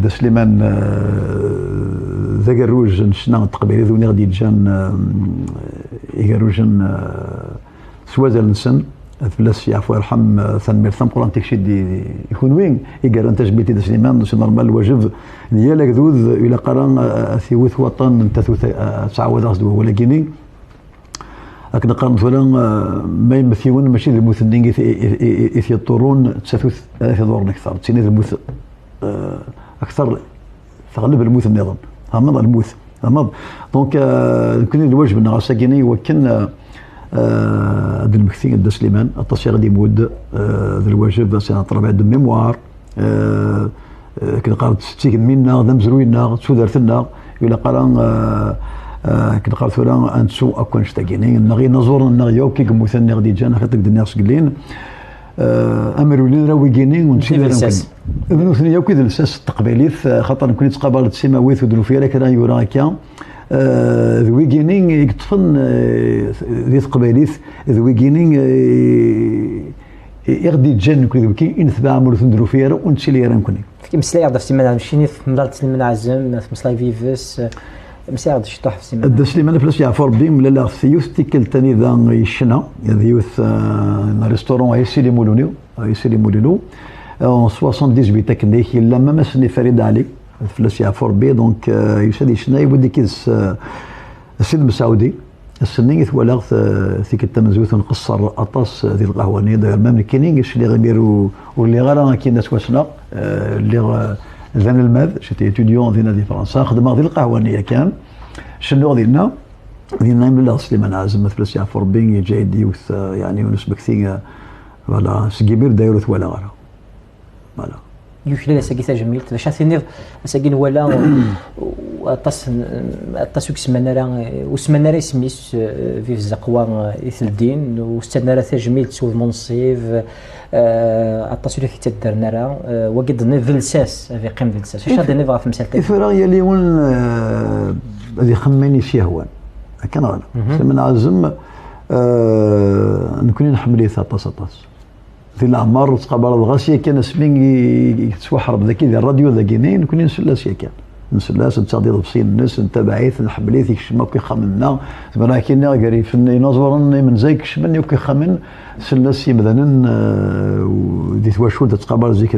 دا سليمان ذا قروج نشنا تقبيلي ذوني غادي يجان يقروجن سوازل نسن فلاس يعفو يرحم ثنمير ثم قران تكشي دي يكون وين يقرا انت جبيتي دا سليمان سي نورمال الواجب ديالك ذوذ الى قرا ثيوث وطن انت تعاود غزدو ولكن لكن قال مثلا ما يمثلون ماشي المثنين يثيطرون تثوث ثدور اكثر تسيني الموت اكثر تغلب الموت النظام همض الموت همض دونك يمكن الواجب ان ساكيني وكن هذا المكثين دا سليمان التصير غادي يمود هذا الواجب سي طلب عند الميموار كنا قالت ستيك منا ذا مزروينا تسودرتنا الى قرا كنا قالت ولا انسو اكون شتاكيني نغي نزور نغي يوكي كمثني غادي جانا خاطر الناس قلين امروا لنا ويجيني ونمشي للساس ذنوثني يوكي الساس التقبيليث خاطر نكون تقابلت سيماويث ودنو فيها لك انا يورا هكا ذويجينينغ يكتفن ذي تقبيليث ذويجينينغ يغدي جن كي انثبع عمرو ندرو فيها ونمشي لي راه نكوني كي مسلاي عرف سيمان مشيني في مرات سليمان عزم في مسلاي فيفس مساعد الشطح في سيمان. الدسليمان فلاش يعفر بدي من لا ثيوث تيكل تاني ذا يشنا ذيوث ريستورون يسيلي مولونيو يسيلي مولونيو 78 تكنيك الا ما مسني فريد علي فلاش يعفر بي دونك يسال يشنا يودي كيس السيد مسعودي السنين ثوالغ ثيك التمزوث نقصر اطاس ذي القهواني داير ما كاينين اللي غير واللي غير كاين ناس واسنا اللي ذان الماذ شتي اتوديون في نادي فرنسا خدمه ذي القهوانيه كان شنو غادينا دينا من الله سليمان عازم مثل سي عفور بين جاي ديوث يعني ونسبك ثي فوالا سكيبير دايروث ولا غيره فوالا يوكل ساكيتا جميل باش ثينير ساكين ولا اطاس كسمنا راه وسمنا راه سميس في الزقوه الدين واستنى راه جميل تسوذ منصيف اطاس اللي تدرنا راه وقد نفلساس في قيم فلساس اش هذا نبغى في مسالتك الفراغ يلي ون هذه خماني شهوان كان غانا من عزم نكون نحمل اطاس في الاعمار تقابل الغاسيه كان سمين يتسوحر بذاك الراديو ذاكينين نكون نسلاس كان نسلاس نتاضي ضبسين الناس نتابعيث نحبليث يكشما كي خمنا زعما كاين غير في نظرا من زيك كشمني وكي خمن سلاس مثلا ودي تواشو تتقابل زيك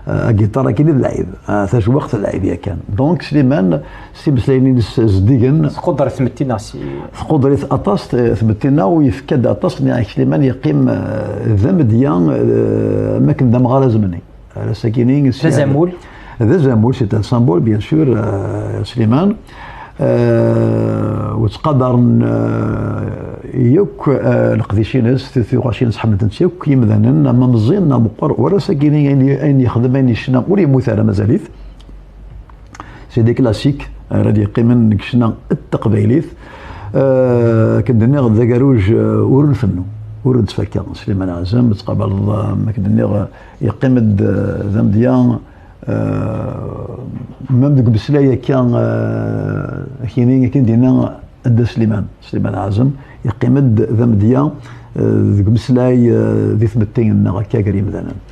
الجيتار كاين اللعيب ثاش وقت اللعيب يا كان دونك سليمان سي مسلاينين زديقن قدر ثمتينا سي قدر اطاس ثمتينا ويفكد اطاس يعني سليمان يقيم ذم ديان ما كان دم غير زمني ساكنين زامول هذا زامول سي ان سامبول بيان سور سليمان وتقدر يوك القديشينس ثيغاشين صحاب نتسيوك يمذنن ما مزين مقر ورا ساكنين يعني يخدم يعني شنا ولي مثال مازاليث سي دي كلاسيك راه يقيمن كشنا التقبيليث كندني غدا كاروج ورن فنو ورن تفكر سليمان عزام تقابل ما كندني يقيم ذم ديان مام ديك بسلايه كان كاين دينا الدا سليمان عازم يقيم ذم ديان ديك بسلاي ذي ثبتين هكا كريم مثلا